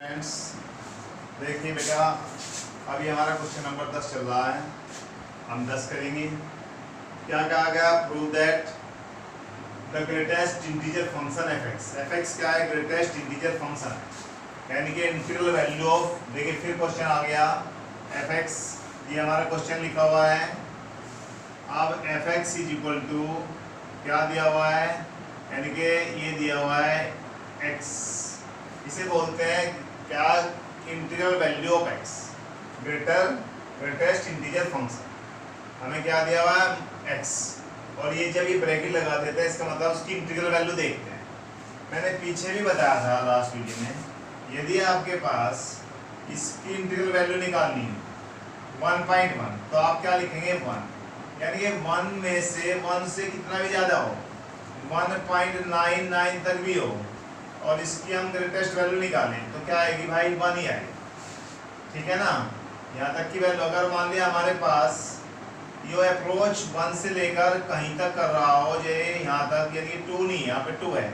Friends देखिए बेटा, अभी हमारा क्वेश्चन नंबर 10 चल रहा है। हम 10 करेंगे। क्या कहा गया? Prove that the greatest integer function F x क्या है? ग्रेटेस्ट इंटीजर फंक्शन है, यानी कि इंटीग्रल वैल्यू ऑफ। देखिए फिर क्वेश्चन आ गया एफ एक्स, ये हमारा क्वेश्चन लिखा हुआ है। अब F X is equal to क्या दिया हुआ है, यानी कि ये दिया हुआ है एक्स। इसे बोलते हैं क्या? Integral value of x, greatest integer function. हमें क्या दिया हुआ है? एक्स। और ये जब ये ब्रैकेट लगा देते हैं, इसका मतलब उसकी इंटीग्रल वैल्यू देखते हैं। मैंने पीछे भी बताया था लास्ट वीडियो में, यदि आपके पास इसकी इंटीग्रल वैल्यू निकालनी है 1.1, तो आप क्या लिखेंगे? 1, यानी कि 1 में से 1 से कितना भी ज़्यादा हो, 1.99 तक भी हो, और इसकी हम ग्रेटेस्ट वैल्यू निकालें तो क्या आएगी भाई? 1 ही आएगी। ठीक है ना? यहाँ तक की वैल्यू अगर मान लिया हमारे पास ये अप्रोच 1 से लेकर कहीं तक कर रहा हो, जो यहाँ तक, यानी 2 नहीं, यहाँ पे 2 है,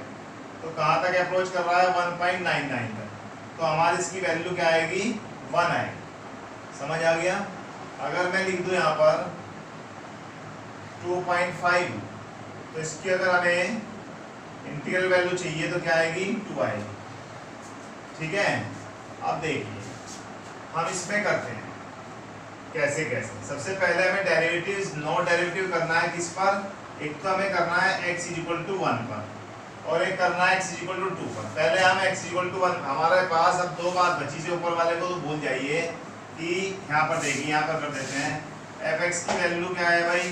तो कहाँ तक अप्रोच कर रहा है? 1.99 तक, तो हमारी इसकी वैल्यू क्या आएगी? 1 आएगी। समझ आ गया? अगर मैं लिख दूँ यहाँ पर 2.5, तो इसकी अगर हमें इंटीग्रल वैल्यू चाहिए तो क्या आएगी? 2 आएगी। ठीक है? अब देखिए हम इसमें करते हैं कैसे कैसे। सबसे पहले हमें डेरिवेटिव, नॉन डेरिवेटिव करना है किस पर? एक तो हमें करना है x इक्वल टू 1 पर, और एक करना है x इक्वल टू 2 पर। पहले हम x इक्वल टू 1, हमारे पास अब 2 बात बची से ऊपर वाले को तो भूल जाइए कि यहाँ पर देखिए, यहाँ पर कर देते हैं एफ एक्स की वैल्यू क्या है भाई?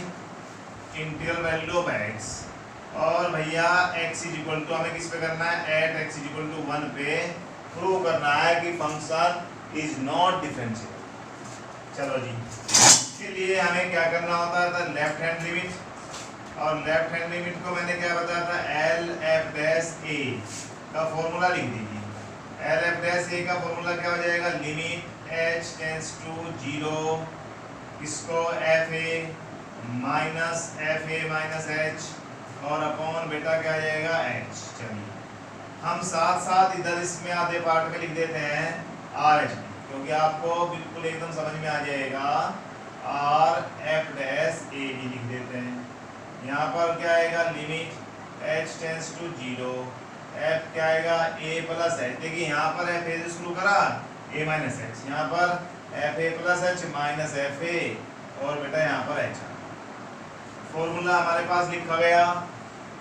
Integral value of x। और भैया x इज इक्वल टू हमें किस पे करना है? At x is equal to 1 पे प्रूव करना है कि फंक्शन इज नॉट डिफरेंशिएबल। चलो जी, इसके लिए हमें क्या करना होता था? लेफ्ट हैंड लिमिट, और लेफ्ट हैंड लिमिट को मैंने क्या बताया था? एल एफ डैश ए का फॉर्मूला लिख दीजिए। एल एफ डैश ए का फॉर्मूला क्या हो जाएगा? लिमिट h टेंड्स टू 0, इसको एफ ए माइनस एच, और अपॉन बेटा क्या आ जाएगा? h। चलिए हम साथ साथ इधर इसमें आधे पार्ट में लिख देते हैं आर एच, क्योंकि आपको बिल्कुल एकदम समझ में आ जाएगा। आर एफ डैश ए भी लिख देते हैं। यहाँ पर क्या आएगा? Limit h tends to 0, f क्या आएगा? a plus H. देखिए यहाँ पर एफ ए से शुरू करा, a माइनस एच, यहाँ पर F A plus H minus F A, और बेटा यहाँ पर एच। फॉर्मूला हमारे पास लिखा गया।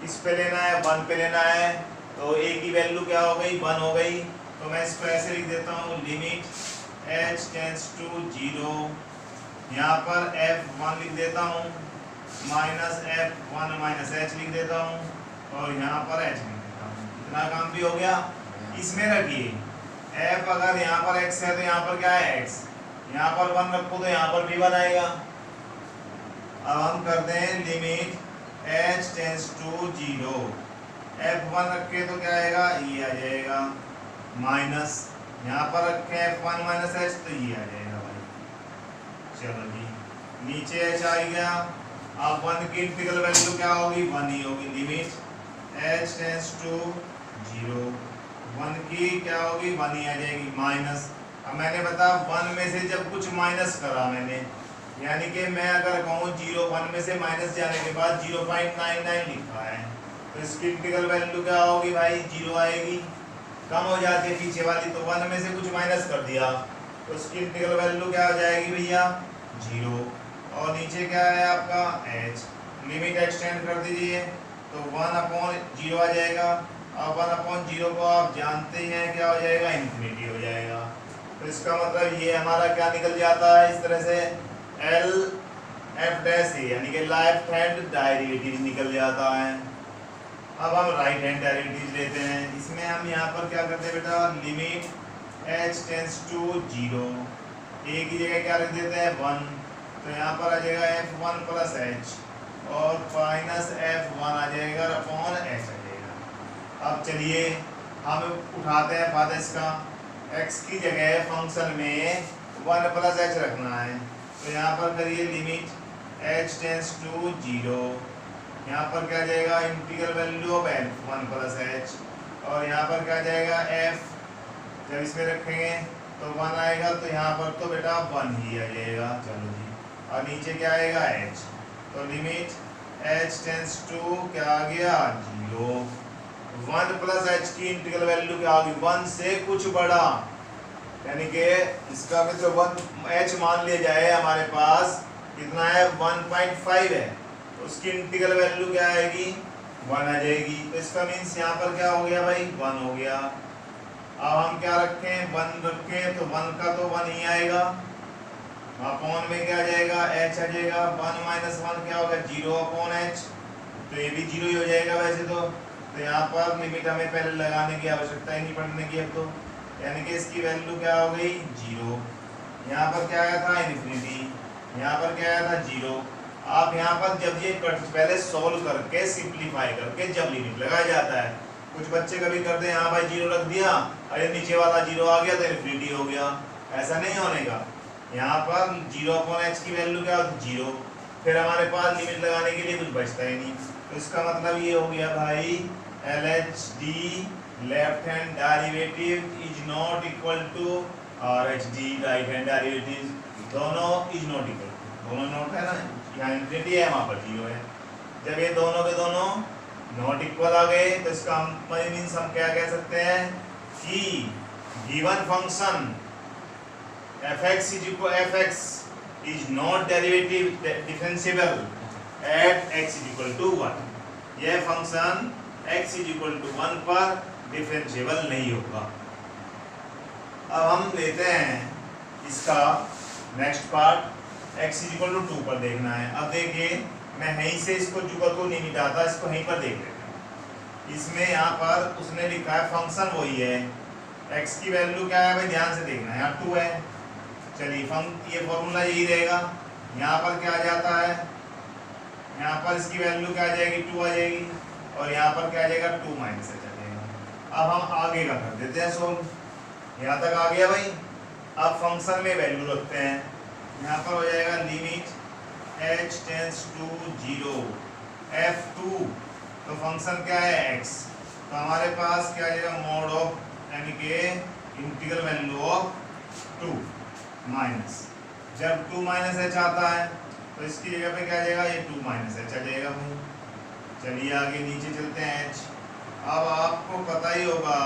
इस पे लेना है, 1 पे लेना है, तो a की वैल्यू क्या हो गई? 1 हो गई। तो मैं इसको ऐसे लिख देता हूँ, लिमिट h टेंड्स टू 0, यहाँ पर f1 लिख देता हूँ, माइनस f1 माइनस h लिख देता हूँ, और यहाँ पर h लिख देता हूँ। इतना काम भी हो गया। इसमें रखिए f अगर यहाँ पर x है तो यहाँ पर क्या है? x। यहाँ पर 1 रखो तो यहाँ पर भी 1 आएगा। अब हम करते हैं limit h tends to 0, f1 रखे तो क्या आएगा? ये आ जाएगा, माइनस यहाँ पर रखे f1 माइनस h, तो ये आ जाएगा भाई। चलो जी, नीचे h आ गया। अब 1 की इंटीग्रल वैल्यू क्या होगी? 1 ही होगी। लिमिट h टेंड्स टू 0, 1 की क्या होगी? 1 ही आ जाएगी, माइनस। अब मैंने बताया 1 में से जब कुछ माइनस करा मैंने, यानी कि मैं अगर कहूँ 1 में से माइनस जाने के बाद 0.99 लिखा है, तो इसकी इंटीग्रल वैल्यू क्या होगी भाई? 0 आएगी। कम हो जाती है पीछे वाली, तो 1 में से कुछ माइनस कर दिया तो इसकी इंटीग्रल वैल्यू क्या हो जाएगी भैया? 0। और नीचे क्या है आपका? h। लिमिट एक्सटेंड कर दीजिए तो 1/0 आ जाएगा। अब 1/0 को आप जानते हैं क्या हो जाएगा? इन्फिनिटी हो जाएगा। तो इसका मतलब ये हमारा क्या निकल जाता है इस तरह से? एल एफ डैश ए, यानी कि लेफ्ट हैंड डेरिवेटिव निकल जाता है। अब हम राइट हैंड डेरिवेटिव लेते हैं। इसमें हम यहाँ पर क्या करते हैं बेटा? Limit h tends to 0, a की जगह क्या रख देते हैं? 1, तो यहाँ पर आ जाएगा f1 प्लस h, और माइनस f1 आ जाएगा, अपॉन h आ जाएगा। अब चलिए हम उठाते हैं फादर्स का। x की जगह फंक्शन में 1 प्लस h रखना है, तो यहाँ पर करिए लिमिट h टेंड्स टू 0, यहाँ पर क्या जाएगा? Integral value of f1 plus h, और यहाँ पर क्या जाएगा? f जब इसमें रखेंगे तो 1 आएगा, तो यहाँ पर तो बेटा 1 ही आ जाएगा। चलो जी, और नीचे क्या आएगा h, तो लिमिट h टेंस टू क्या आ गया 0। 1 प्लस h की इंटीग्रल वैल्यू क्या होगी 1 से कुछ बड़ा, यानी कि इसका मतलब 1 h मान लिया जाए हमारे पास कितना है 1.5 है, उसकी इंटीग्रल वैल्यू क्या आएगी 1 आ जाएगी। तो इसका मीन्स यहाँ पर क्या हो गया भाई 1 हो गया। अब हम क्या रखें 1 रखें, तो 1 का तो 1 ही आएगा, अपॉन में क्या आ जाएगा h आ जाएगा। 1 माइनस 1 क्या होगा 0 अपॉन h, तो ये भी 0 ही हो जाएगा वैसे तो यहाँ पर लिमिट हमें पहले लगाने की आवश्यकता ही नहीं पड़ने की अब तो, यानी कि इसकी वैल्यू क्या हो गई 0। यहाँ पर क्या आया था इन्फिनिटी, यहाँ पर क्या आया था 0। आप यहाँ पर जब ये पहले सॉल्व करके सिंप्लीफाई करके जब लिमिट लगाया जाता है, कुछ बच्चे कभी करते हैं यहाँ भाई 0 रख दिया, अरे नीचे वाला 0 आ गया तो इन्फिनिटी हो गया, ऐसा नहीं होने का। यहाँ पर 0 अपॉन h की वैल्यू क्या होती 0, फिर हमारे पास लिमिट लगाने के लिए कुछ बचता ही नहीं। तो इसका मतलब ये हो गया भाई LHD left hand derivative is not equal to RHD right hand derivative, दोनों इज नॉट इक्वल, दोनों नॉट है ना, यहाँ इन्फिनिटी है वहाँ पर 0 है। जब ये दोनों के दोनों नॉट इक्वल आ गए तो इसका मीन्स हम क्या कह सकते हैं कि given function fx is not derivative differentiable at x is equal to 1। यह function x is equal to 1 पर डिफरेंशिएबल नहीं होगा। अब हम लेते हैं इसका next part, x is equal to 2 पर देखना है। अब देखिए मैं यहीं से इसको जुगल को नहीं मिटाता, इसको यहीं पर देख लेते हैं। इसमें यहाँ पर उसने लिखा है फंक्शन वही है, x की वैल्यू क्या है भाई ध्यान से देखना, यहाँ 2 है। चलिए ये फॉर्मूला यही रहेगा, यहाँ पर क्या आ जाता है, यहाँ पर इसकी वैल्यू क्या आ जाएगी 2 आ जाएगी, और यहाँ पर क्या आ जाएगा 2 माइनस h आ जाएगा। अब हम आगे का कर देते हैं सोल्व, यहाँ तक आ गया भाई। अब फंक्शन में वैल्यू रखते हैं, यहाँ पर हो जाएगा limit h tends to 0 f2, तो फंक्शन क्या है x, तो हमारे पास क्या आ जाएगा मोड ऑफ यानी कि इंटीग्रल वैल्यू ऑफ 2 माइनस, जब 2 माइनस h आता है तो इसकी जगह पे क्या आ जाएगा ये 2 माइनस h आ जाएगा भाई। चलिए आगे नीचे चलते हैं h। अब आपको पता ही होगा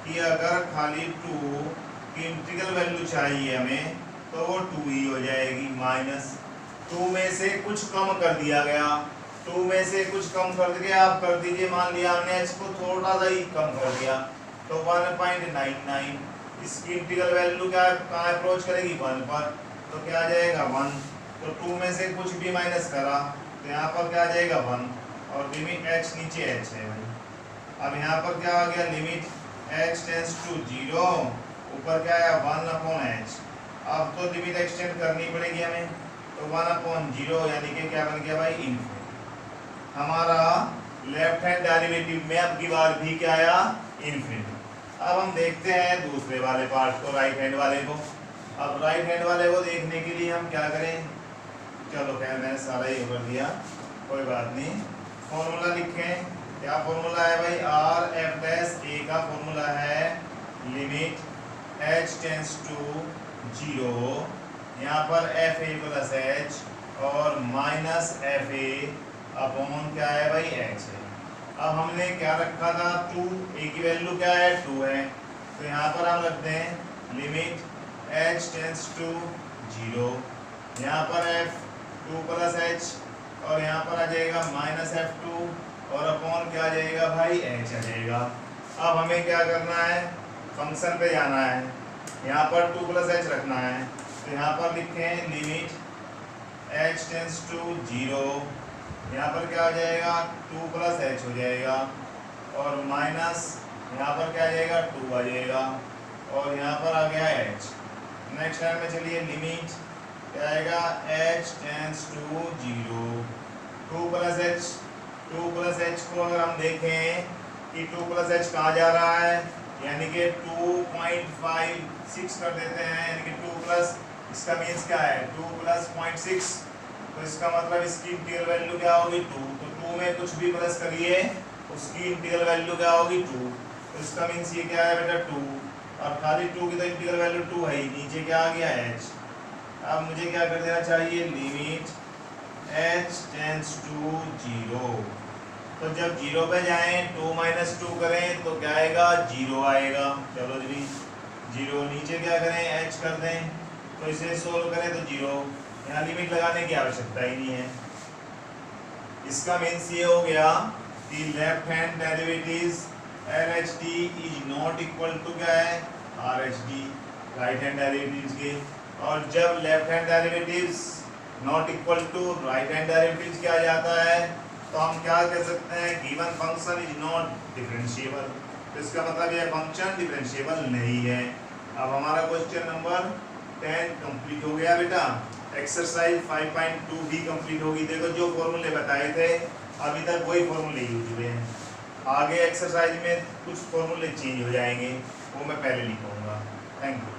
कि अगर खाली 2 की इंटीग्रल वैल्यू चाहिए हमें तो वो 2 ही हो जाएगी, माइनस 2 में से कुछ कम कर दिया गया, 2 में से कुछ कम कर दिया, आप कर दीजिए, मान लिया हमने h को थोड़ा सा ही कम कर दिया तो 1.99, इसकी इंटीग्रल वैल्यू क्या कहाँ अप्रोच करेगी 1 पर, तो क्या आ जाएगा 1। तो 2 में से कुछ भी माइनस करा तो यहाँ पर क्या आ जाएगा 1, और लिमिट h नीचे h है भाई। अब यहाँ पर क्या आ गया लिमिट h टेंस टू 0, ऊपर क्या है 1 अपॉन h। अब तो लिमिट एक्सटेंड करनी पड़ेगी हमें, तो 1 अपॉन 0 यानी कि क्या बन गया भाई इन्फिनिटी। हमारा लेफ्ट हैंड डेरिवेटिव में अब की बार भी क्या आया इन्फिनिटी। अब हम देखते हैं दूसरे वाले पार्ट को, राइट हैंड वाले को। अब राइट हैंड वाले को देखने के लिए हम क्या करें, चलो खैर मैंने सारा ही कर दिया, कोई बात नहीं। फॉर्मूला लिखें, क्या फॉर्मूला है भाई आर एफ डैश ए का फॉर्मूला है लिमिट h टेंस टू 0, यहाँ पर एफ ए प्लस एच और माइनस एफ ए अपॉन क्या है भाई h है। अब हमने क्या रखा था 2, a की वैल्यू क्या है 2 है, तो यहाँ पर हम रखते हैं लिमिट h टेंस टू 0, यहाँ पर f 2 प्लस h और यहाँ पर आ जाएगा माइनस f2 और अपॉन क्या आ जाएगा भाई h आ जाएगा। अब हमें क्या करना है फंक्शन पे जाना है, यहाँ पर 2 प्लस h रखना है, तो यहाँ पर लिखें लिमिट h टेंस टू 0, यहाँ पर क्या हो जाएगा 2 प्लस h हो जाएगा और माइनस यहाँ पर क्या आ जाएगा 2 आ जाएगा और यहाँ पर आ गया h। नेक्स्ट टाइम में चलिए लिमिट क्या आएगा h tends to 0, 2 plus h को अगर हम देखें कि 2 प्लस h कहाँ जा रहा है, यानी कि 2.56 कर देते हैं, यानी कि 2 प्लस इसका मीन्स क्या है 2 प्लस 0.6, तो इसका मतलब इसकी इंटीग्रल वैल्यू क्या होगी 2, तो 2 में कुछ भी प्लस करिए उसकी इंटीग्रल वैल्यू क्या होगी 2, तो इसका मीन्स ये क्या है बेटा 2, और खाली 2 की तो इंटीग्रल वैल्यू 2 है ही, नीचे क्या आ गया h। अब मुझे क्या कर देना चाहिए, लिमिट h टेंड्स टू 0। तो जब 0 पे जाएं 2 - 2 करें तो क्या आएगा, 0 आएगा। चलो जी 0, नीचे क्या करें h कर दें, तो इसे सोल्व करें तो 0। यहाँ लिमिट लगाने की आवश्यकता ही नहीं है। इसका मीन्स ये हो गया कि left hand derivatives LHD is not equal to क्या है, RHD, राइट हैंड डेरिवेटिव्स के। और जब left hand derivatives not equal to right hand derivatives क्या आ जाता है, तो हम क्या कह सकते हैं, given function is not differentiable. तो इसका मतलब ये फंक्शन डिफरेंशिएबल नहीं है। अब हमारा क्वेश्चन नंबर 10 कंप्लीट हो गया बेटा। एक्सरसाइज 5.2 भी कंप्लीट होगी। देखो जो फॉर्मूले बताए थे अभी तक वही फॉर्मूले यूज हुए हैं। आगे एक्सरसाइज में कुछ फॉर्मूले चेंज हो जाएंगे, वो मैं पहले लिखूंगा। Thank you.